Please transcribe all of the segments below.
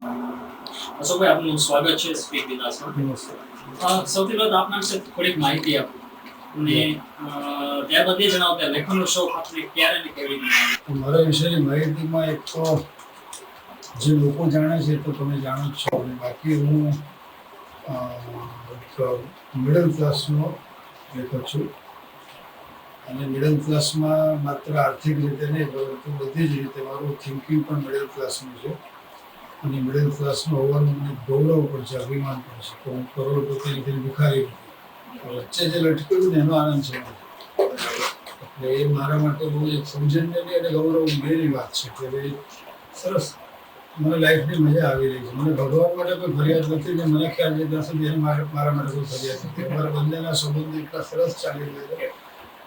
અશોકભાઈ આપનું સ્વાગત છે સ્પીક વિલાસમાં. નમસ્તે. સૌથી પહેલા આપના વિશે થોડીક માહિતી આપો અને ત્યારબાદ એ જણાવો કે લેખનનો શોખ આપને ક્યારે અને કેવી રીતે મારા વિષયની માહિતીમાં એક તો જે લોકો જાણે છે તો તમે જાણો જ છો, અને બાકી હું મિડલ ક્લાસનો લેખક છું. અને મિડલ ક્લાસમાં માત્ર આર્થિક રીતે નહીં પરંતુ બધી જ રીતે મારું થિંકિંગ પણ મિડલ ક્લાસનું છે. અને મિડલ ક્લાસનો હોવાનું મને ગૌરવ પણ છે, અભિમાન પણ છે. તો હું કરોડપતિ ભિખારી નથી. વચ્ચે જે લટક્યું ને એનો આનંદ છે. એટલે એ મારા માટે બહુ એક સૌજન્યની અને ગૌરવ બેની વાત છે કે ભાઈ સરસ મને લાઈફની મજા આવી રહી છે. મને ભગવાન માટે કોઈ ફરિયાદ નથી ને મને ખ્યાલ છે ત્યાં સુધી એને મારા માટે કોઈ ફરિયાદ નથી. અમારા બંનેના સંબંધો એટલા સરસ ચાલી રહ્યા છે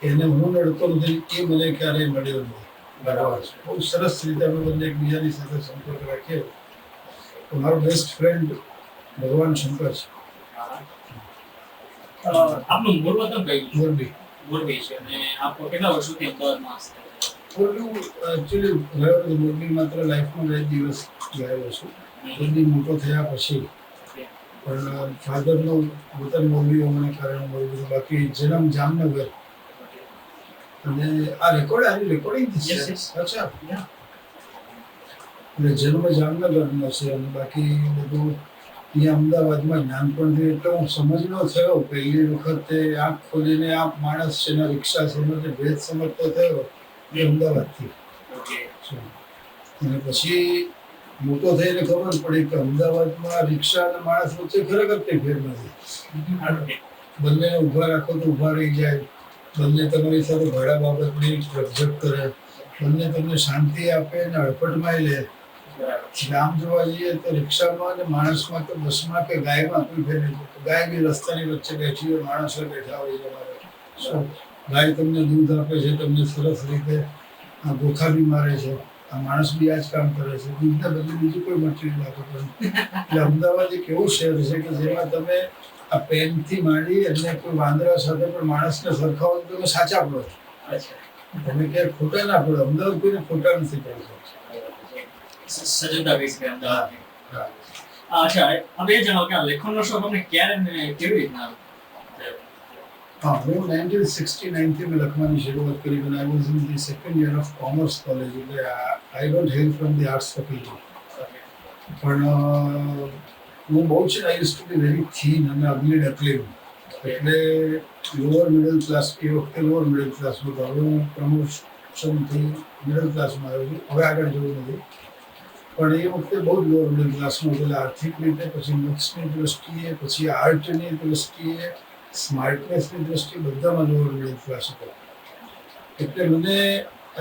કે એને હું નડતો નથી એ મને ક્યારેય મળ્યો નથી. બરાબર છે. બહુ સરસ રીતે અમે બંને એકબીજાની સાથે સંપર્ક રાખીએ. તો મારો બેસ્ટ ફ્રેન્ડ ભગવાન શંકર છે. આપનું મૂળ વતન કયું છે? મોરબી. મોરબી છે. અને આપ કેટલા વર્ષોથી અમદાવાદમાં એકચ્યુઅલી રહ્યો મોરબી માત્ર લાઈફમાં 2 દિવસ ગયેલો છું. મોરબી મોટો થયા પછી પણ ફાધરનો વતન મોરબી હોવાને કારણે મોરબી, બાકી જન્મ જામનગર. અને આ રેકોર્ડિંગ અચ્છા, એટલે જન્મ જામનગરનો છે અને બાકી બધું અહીંયા અમદાવાદમાં નાનપણથી. એટલે હું સમજનો થયો પહેલી વખતે આંખ ખોલીને આ માણસ છે ને રિક્ષા છે એનો જે ભેદ સમજતો થયો એ અમદાવાદથી. અને પછી મોટો થઈને ખબર પડી કે અમદાવાદમાં રિક્ષા અને માણસ વચ્ચે ખરેખર કંઈ ફેર નથી. બંનેને ઊભા રાખો તો ઊભા રહી જાય, બંને તમારી સાથે ભાડા બાબતની રકઝક કરે, બંને તમને શાંતિ આપે અને અડફટમાં લે. આમ જોવા જઈએ તો રિક્ષામાં અને માણસમાં કે બસમાં કે ગાયમાં કોઈ ફેર નહીં. ગાય બી રસ્તાની વચ્ચે બેઠી હોય, માણસો બેઠા હોય છે. ગાય તમને દૂધ આપે છે, તમને સરસ રીતે ગોખા બી મારે છે. આ માણસ બી આ જ કામ કરે છે. દૂધના બદલે બીજું કોઈ મટીરિયલ આપે પણ. એટલે અમદાવાદ એક એવું શહેર છે કે જેમાં તમે આ પેનથી માંડી અને કોઈ વાંદરા સાથે પણ માણસને સરખાવો તો તમે સાચા પડો છો. તમે ક્યાંય ખોટા ના પડો. અમદાવાદ કોઈને ખોટા નથી પડતો. સજ્જતા વીસ કે અમદાવાદ. અચ્છા, હવે એ જણાવો કે આ લેખનનો શોખ તમને ક્યારે ને કેવી રીતના આવ્યો? હા, હું 1969થી મેં લખવાની શરૂઆત કરી. when I was in the second year of commerce college. એટલે I don't hail from the arts faculty. પણ હું બહુ છે, I used to be very thin અને ugly duckling. એટલે લોઅર મિડલ ક્લાસ, એ વખતે લોઅર મિડલ ક્લાસમાં હતો. હવે હું પ્રમોશનથી મિડલ ક્લાસમાં આવ્યો છું. હવે આગળ જવું નથી. પણ એ વખતે બહુ જ લોઅર મિડલ ક્લાસમાં હતો. આર્થિક રીતે, પછી લુક્સની દ્રષ્ટિએ, પછી આર્ટની દ્રષ્ટિએ, સ્માર્ટનેસની દ્રષ્ટિએ બધામાં લોઅર મિડલ ક્લાસ હતો. એટલે મને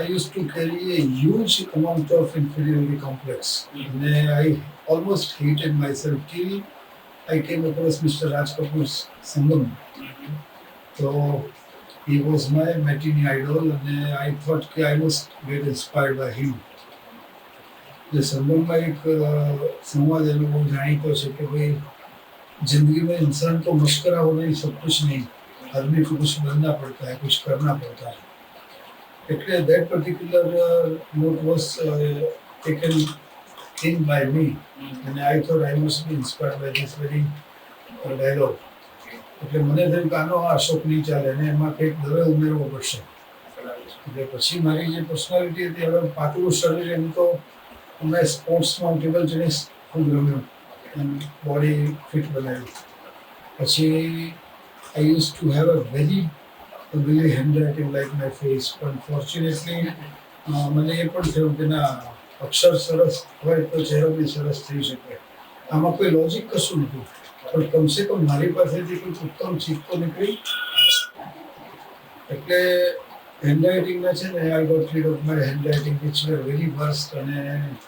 I used to carry a huge amount of inferiority complex. And I almost hated myself till I came across Mr. Raj Kapoor's Sangam. So he was my matinee idol and I thought that I must get inspired by him. The संगमમાં એક સંવાદ એનો બહુ જાણીતો છે કે ભાઈ जिंदगी में इंसान को मशकरा हो नहीं, सब कुछ नहीं, आदमी को कुछ बनना पड़ता है, कुछ करना पड़ता है. એટલે that particular note was taken in by me and I thought I must be inspired by this very dialogue. એટલે મને થયું કે આનો અશોક નહીં ચાલે અને એમાં કંઈક દવે ઉમેરવો પડશે. એટલે પછી મારી જે પર્સનાલિટી હતી, હવે પાતળું શરીર, એમ તો મેં સ્પોર્ટ્સમાં ટેબલ ટેનિસ ખૂબ રમ્યો and body fit બનાવી. પછી I used to have a very ugly handwriting like my face, but fortunately મને એ પણ થયું કે ના, અક્ષર સરસ હોય તો ચહેરો બી સરસ થઈ શકે. આમાં કોઈ લોજિક કશું નથી, પણ કમસે કમ મારી પાસેથી કોઈ ઉત્તમ ચીજ તો નીકળી. એટલે હેન્ડરાઇટિંગના છે ને, I got rid of my handwriting which were very worst, અને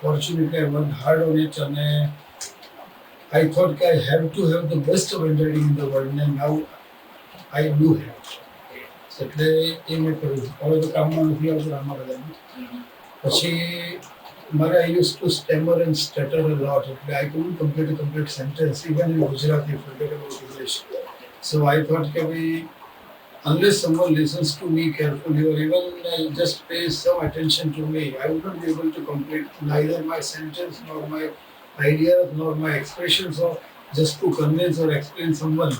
fortunately I worked hard on it અને I thought I have to have the best of handwriting in the world and now I do have. એટલે એ મેં કર્યું. હવે તો કામમાં નથી આવતું આમાં બધામાં. પછી મારે I used to stammer and stutter a lot. એટલે I couldn't complete a complete sentence even in Gujarati, forget about English. So I thought that unless someone listens to me carefully or even just pays some attention to me, I would not be able to complete neither my sentence nor my ideas nor my expressions or just to convince or explain someone.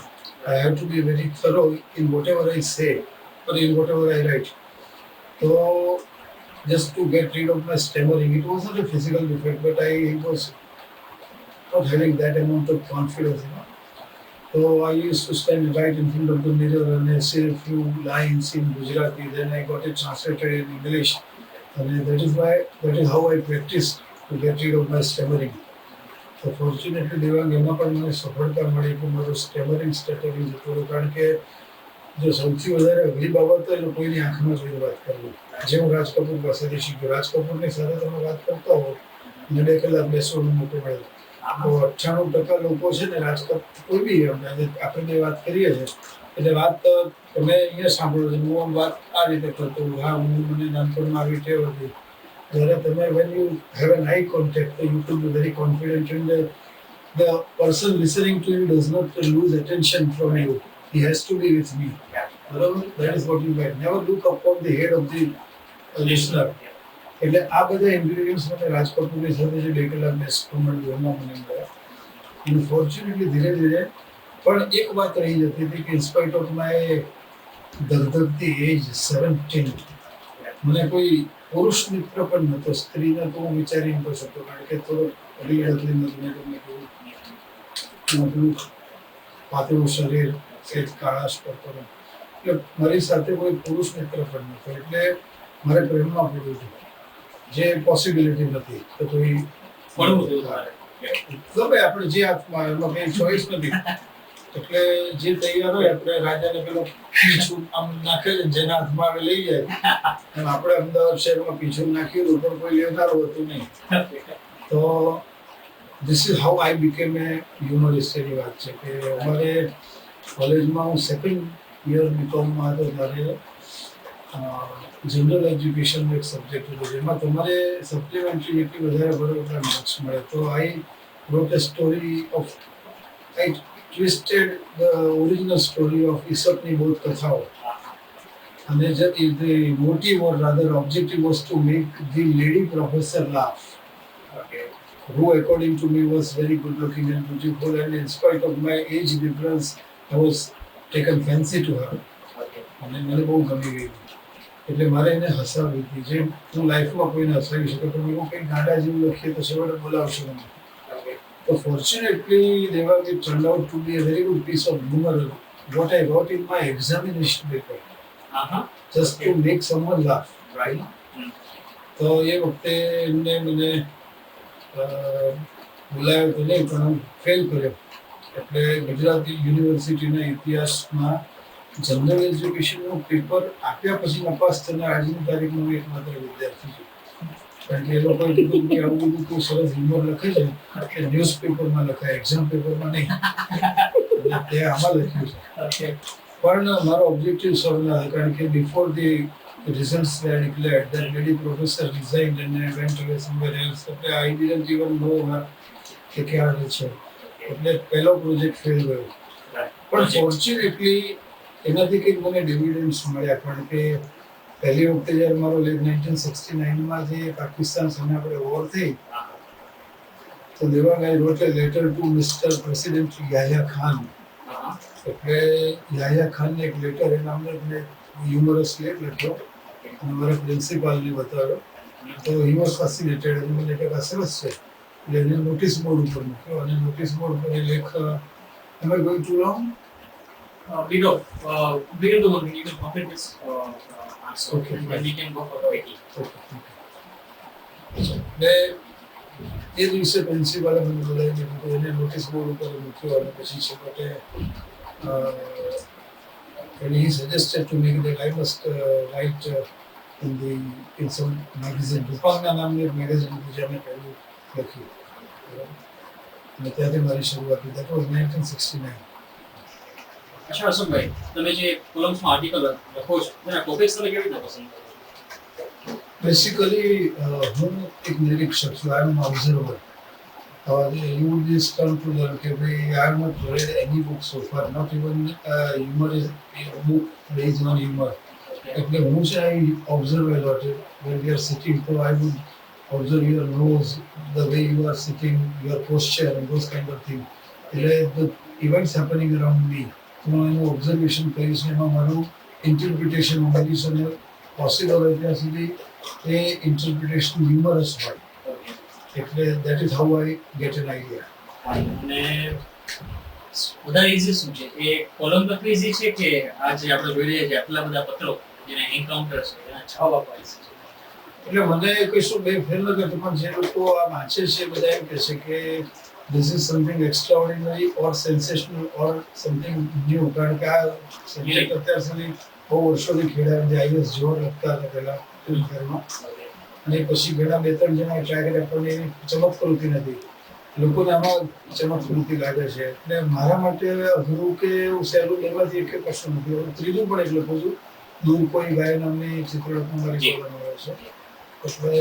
I have to be very thorough in whatever I say or in whatever I write. So just to get rid of my stammering, it wasn't a physical defect, but I was not having that amount of confidence. So I used to stand right in front of the mirror and I say a few lines in Gujarati. Then I got it translated in English, and that is how I practiced to get rid of my stammering. તો fortunately Devang એમાં પણ મને સફળતા મળી કે મારું સ્ટેમરિંગ strategy જતું રહ્યું કારણ કે જો સૌથી વધારે અઘરી બાબત હોય તો કોઈની આંખમાં જોઈને વાત કરવી જે હું રાજ કપૂર પાસેથી શીખ્યો રાજ કપૂરની સાથે તમે વાત કરતા હો અને 2 કલાક બેસવાનું મોટું મળે તો 98% લોકો છે ને રાજ કપૂર કોઈ બી આપણે બે વાત કરીએ છીએ એટલે વાત તમે અહીંયા સાંભળો છો હું વાત આ રીતે કરતો હોઉં હા હું મને નાનપણમાં આવી ટેવ હતી જ્યારે તમે when you have an eye contact you could be very confident and the person listening to you does not lose attention from you. He has to be with me. That is what you get. Never look upon the head of the listener. એટલે આ બધા ingredients મને રાજ કપૂરની સાથે જે 2 કલાક બેસવા મળ્યું એમાં મને મળ્યા અને ફોર્ચ્યુનેટલી ધીરે ધીરે પણ એક વાત રહી જતી હતી કે ઇન્સ્પાઇટ ઓફ માય ધગધગતી એજ 17 મને કોઈ પુરુષ મિત્ર પણ નહોતો સ્ત્રીને તો હું વિચારી નતો શકતો કારણ કે તો અડીઅડલી તમને પેલું પાતળું શરીર સેજ કાળાશ કરતો એટલે મારી સાથે કોઈ પુરુષ મિત્ર પણ નહોતો એટલે મારે પ્રેમમાં પડ્યું હતું જે પોસિબિલિટી નથી તો કોઈ ગમે આપણે જે હાથમાં એમાં કંઈ ચોઈસ નથી એટલે જે તૈયાર હોય આપણે રાજાને પેલો પીછું આમ નાખે છે જેના હાથમાં આવે લઈ જાય એમ આપણે અમદાવાદ શહેરમાં પીછું નાખ્યું પણ કોઈ લેનારું હતું નહીં તો this is how I became a humorist એની વાત છે કે અમારે કોલેજમાં હું સેકન્ડ યર બીકોમમાં હતો ત્યારે જનરલ એજ્યુકેશનનો એક સબ્જેક્ટ હતો જેમાં તમારે સપ્લિમેન્ટરી જેટલી વધારે ભરો એટલા માર્ક્સ મળે તો આઈ wrote a story of I twisted the original story of Aesopની બોધ કથાઓ અને the motive or rather objective was to make the lady professor laugh. Who according to me was very good looking and beautiful and in spite of my age difference I was taken fancy to her. અને મને બહુ ગમી ગઈ એટલે મારે એને હસાવી હતી જે હું લાઈફમાં કોઈને હસાવી શકું તો એવું કંઈક ગાંડા જેવું લખીએ તો છેવટે બોલાવશો મને So fortunately, Devang, it turned out to be a very good piece of humor. What I wrote in my examination paper, just to make someone laugh, right? तो ये वक्ते ने मैंने बुलाया तो नहीं पर हम फेल करे એટલે ગુજરાતી યુનિવર્સિટીના ઇતિહાસમાં જનરલ એજ્યુકેશનનું પેપર આપ્યા પછી નપાસ થનાર આજની તારીખનો એકમાત્ર વિદ્યાર્થી છું કારણ કે એ લોકોએ કીધું કે આવું બધું કોઈ સરસ હ્યુમર લખે છે કે ન્યૂઝપેપરમાં લખાય એક્ઝામ પેપરમાં નહીં તે આમાં લખ્યું છે પણ મારો ઓબ્જેક્ટિવ સોલ્વ ના હતો કારણ કે before the results were declared that lady professor resigned and I went away somewhere else. એટલે I didn't even know કે ક્યાં રહે છે એટલે પહેલો પ્રોજેક્ટ ફેલ ગયો પણ ફોર્ચ્યુનેટલી એનાથી કંઈક મને ડિવિડન્ડ્સ મળ્યા કારણ કે પહેલી વખતે જ્યારે મારો 1969માં જે પાકિસ્તાન સામે આપણે વોર થઈ તો Devang I wrote a letter to mister president Yahya Khan એટલે યાહ્યા ખાનને એક લેટર એના અમને હ્યુમરસ લેખ લખ્યો અને મારા પ્રિન્સિપાલને બતાવ્યો તો હી વોઝ ફેસિનેટેડ અને મને કે સરસ છે એટલે એને નોટિસ બોર્ડ ઉપર મૂક્યો અને નોટિસ બોર્ડ પર એ લેખ am I going too long? We go. We can do one thing. You can complete this answer. Okay. And we can go for the waiting. મેં એ દિવસે પ્રિન્સિપાલે મને બોલાવીને કીધું એને નોટિસ બોર્ડ ઉપર મૂક્યો અને પછી છેવટે and he suggested to me that I must write in some magazine. રૂપાંગના નામની એક મેગેઝિન હતી જેને પહેલું લખ્યું અને ત્યાંથી મારી શરૂઆત થઈ. That was 1969. અચ્છા અશોકભાઈ તમે જે કોલમ્સમાં આર્ટિકલ લખો છો તેના ટોપિક્સ તમે કેવી રીતે પસંદ કરો છો? Basically, હું એક નિરીક્ષક છું. I am an observer. You would be stunned to learn that I have not read any book so far, not even humor is a book based on humor. એટલે હું છે I observe a lot when we are sitting, so I would observe your nose, the way you are sitting, your posture, and those kind of things. એટલે the events happening around me, હું એનું observation કરીશ ને એમાં મારું interpretation ઉમેરીશ અને possible હોય ત્યાં સુધી એ ઇન્ટરપ્રિટેશન હ્યુમરસ હોય. એટલે that is how I get an idea. અને વધારે ઈઝી શું છે, એ કોલમ લખવી ઈઝી છે કે આ જે આપણે જોઈ રહ્યા છીએ આટલા બધા પત્રો જેને એન્કાઉન્ટર છે એના જવાબ આપવા ઈઝી છે? એટલે મને કશું બે ફેર નથી, પણ જે લોકો આ વાંચે છે બધા એમ કહે છે કે this is something extraordinary or sensational or something new. કારણ કે આ સબ્જેક્ટ અત્યાર સુધી બહુ વર્ષોથી ખેડા જે આઈએસ જેવો લખતા હતા પહેલા ફિલ્મફેરમાં, અને પછી ઘણા બે ત્રણ જણા ટ્રાય કર્યા પણ એની ચમકૃતિ નથી. લોકોને આમાં ચમકૃતિ લાગે છે. એટલે મારા માટે અઘરું કે સહેલું લેવાથી એક કશું નથી. ત્રીજું પણ એક લખું છું, દૂર કોઈ ગાય નામની ચિત્રરચના મારી બોલવામાં આવે છે. એટલે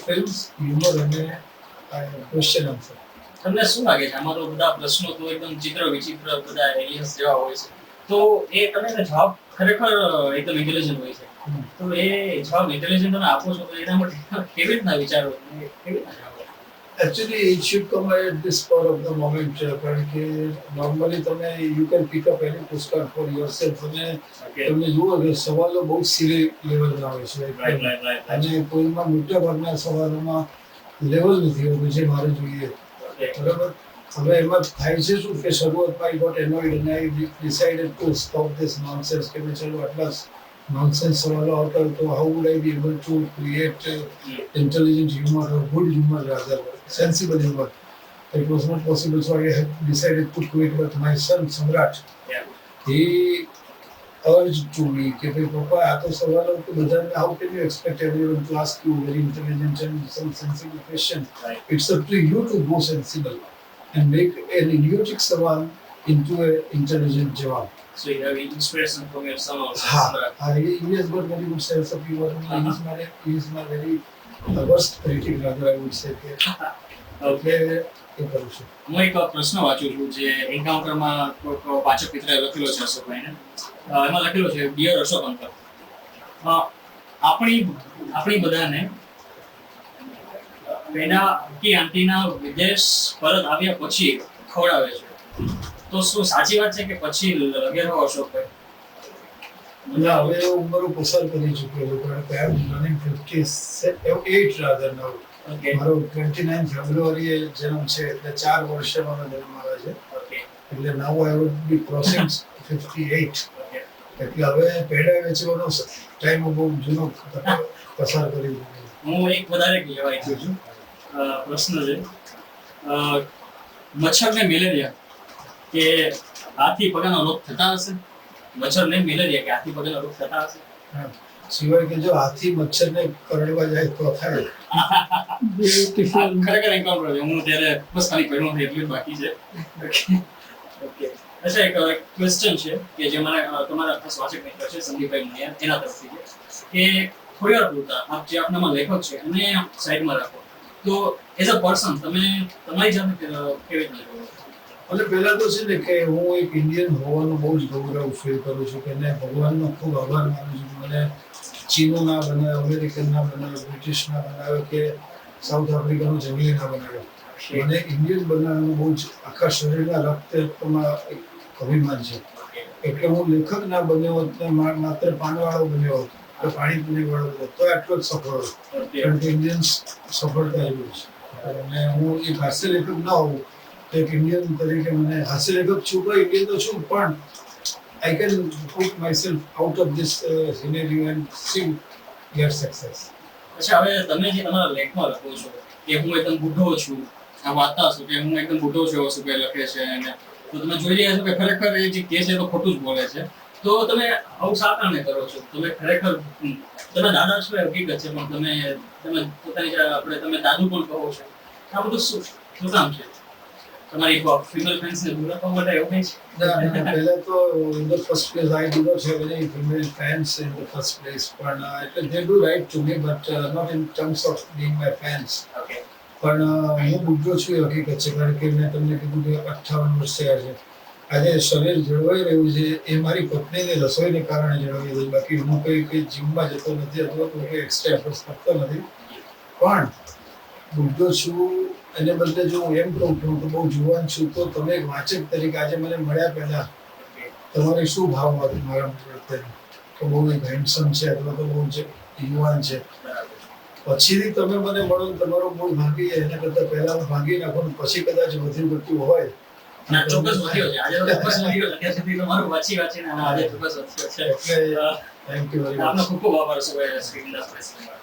ફિલ્મ્સ, હ્યુમર અને ક્વેશ્ચન આન્સર. તમને શું લાગે છે આમાં તો બધા પ્રશ્નો તો એકદમ ચિત્ર વિચિત્ર બધા એલિયન્સ જેવા હોય છે, તો એ તમે જવાબ ખરેખર એકદમ ઇન્ટેલિજન્ટ હોય છે, તો એ જવાબ ઇન્ટેલિજન્ટ તમે આપો છો તો એના માટે કેવી રીતના વિચારો, કેવી રીતના જવાબ? Actually, it should come at this part of the moment. કારણ કે normally તમે you can pick up any postcard for yourself અને તમે જુઓ કે સવાલો બહુ સિલી લેવલના હોય છે, અને કોઈમાં મોટા ભાગના સવાલોમાં લેવલ નથી હોતું જે મારે જોઈએ. બરાબર. હવે એમાં થાય છે શું કે શરૂઆતમાં I got annoyed and I decided to stop this nonsense કે મેં ચલો આટલા nonsense સવાલો આવતા હોય તો how would I be able to create intelligent humor or good humor rather sensible humor. It was not possible, so I had decided to quit. But my son Samrat, he urged to me કે ભાઈ પપ્પા આ તો સવાલો તો બધાને how can you expect everyone to ask you very intelligent and some sensible question. It's up to you to go sensible and make an idiotic સવાલ into an intelligent જવાબ. So you have inspiration from your son also. He has got very good sense of humor. He is my very worst critic rather, I would say. એટલે એ કરું છું. હું એક પ્રશ્ન વાંચું છું જે એન્કાઉન્ટરમાં વાચક મિત્રએ લખેલો છે અશોકભાઈને. એમાં લખેલો છે, ડિયર અશોક અંકલ, આપણી બધાને પેલા કે આંટીના વિદેશ પરત આવ્યા પછી ખવડાવે છે, તો શું સાચી વાત છે કે પછી લગે રહો અશોકભાઈ? ના, હવે ઉંમરો પસાર કરી ચૂક્યો છું. કારણ કે I am running 58 rather now. મારો 29 ફેબ્રુઆરીએ જન્મ છે, એટલે 4 વર્ષે મારો જન્મ આવે છે. એટલે now I would be crossing 58. એટલે હવે પેડા વેચવાનો ટાઈમ બહુ જૂનો પસાર કરી દીધો. હું એક વધારે કહેવા ઈચ્છું છું. પ્રશ્ન છે, મચ્છરને મેલેરિયા કે હાથી પગાનો રોગ થતા હશે? મચ્છરને મેલેરિયા કે હાથી પગાનો રોગ થતા હશે? સિવાય કે જો હાથી મચ્છરને કરડવા જાય તો થાય. ખરેખર એન્કાઉન્ટર છે. હું ત્યારે બસ ખાલી પહેલું નથી એટલું જ બાકી છે. ઓકે. અચ્છા, એક ક્વેશ્ચન છે કે જે મને તમારા ખાસ વાચક મિત્ર છે સંદીપભાઈ મુનિયા, એના તરફથી છે કે થોડી વાર પૂરતા આપ જે આપનામાં લેખક છે એને સાઈડમાં રાખો, તો એઝ અ પર્સન તમે તમારી જાતને કેવી રીતે જોવો? એટલે પહેલા તો છે ને કે હું એક ઇન્ડિયન હોવાનું બહુ જ ગૌરવ ફીલ કરું છું કે મેં ભગવાનનો ખૂબ આભાર માનું છું. મને ચીનો ના બનાવ્યો, અમેરિકન ના બનાવ્યો, બ્રિટિશ ના બનાવ્યો કે સાઉથ આફ્રિકાનો જંગલી ના બનાવ્યો. મને ઇન્ડિયન બનાવવાનું બહુ જ આખા શરીરના રક્તમાં એક અભિમાન છે. એટલે હું લેખક ના બન્યો હોત ને માત્ર પાનવાળો બન્યો હોત તો પાણીપુરી વાળો હોત તો આટલો જ સફળ હોત. કારણ કે ઇન્ડિયન્સ સફળતા એવું છે. અને હું એક હાસ્ય લેખક ના હોઉં તો એક ઇન્ડિયન તરીકે મને હાસ્ય લેખક છું તો ઇન્ડિયન તો છું, પણ I can put myself out of this scenario and still get success. અચ્છા, હવે તમે જે તમારા લેખમાં લખો છો કે હું એકદમ બુઢો છું, આ વાર્તા છું કે હું એકદમ બુઢો છું એવું કે લખે છે, અને તો તમે જોઈ રહ્યા છો કે ખરેખર એ જે કહે છે તો ખોટું જ બોલે છે, તો તમે આવું શા કારણે કરો છો? તમે ખરેખર તમે દાદા છો એ હકીકત છે, પણ તમે પોતાની આપણે તમે દાદુ પણ કહો છો, આ બધું શું કામ છે? તમારી ફિમેલ ફેન્સને દૂર રાખવા માટે એવું કંઈ છે? પહેલા તો in the first place I do not have any female fans in the first place, પણ they do write to me but not in terms of being my fans. Okay. પણ હું બુઢો છું એ હકીકત છે. કારણ કે મેં તમને કીધું કે 58 વર્ષ થયા છે. આજે શરીર જળવાઈ રહ્યું છે એ મારી પત્નીની રસોઈને કારણે જળવાઈ રહ્યું. બાકી હું કોઈ જીમમાં જતો નથી અથવા કોઈ એક્સ્ટ્રા એફર્ટ્સ કરતો નથી. પણ બુઢો છું એને બદલે જો હું એમ કહું કે હું તો બહુ જુવાન છું, તો તમે એક વાચક તરીકે આજે મને મળ્યા પહેલા તમારે શું ભાવ આવે મારા પ્રત્યે કે બહુ એક હેન્ડસમ છે અથવા તો બહુ યુવાન છે? પછીથી તમે મને મળો ને તમારો મૂળ ભાગી જાય એના કરતાં પહેલા હું ભાગી નાખું ને પછી કદાચ વધુ પડતું હોય. ના, ચોક્કસ વધ્યો છે. આજે તો ચોક્કસ વધ્યો છે. અત્યાર સુધી તમારું વાંચીને આજે ચોક્કસ વધ્યો છે. એટલે થેન્ક યુ વેરી મચ. આપનો ખૂબ ખૂબ આભાર સુભાઈ શ્રી વિલાસભાઈ.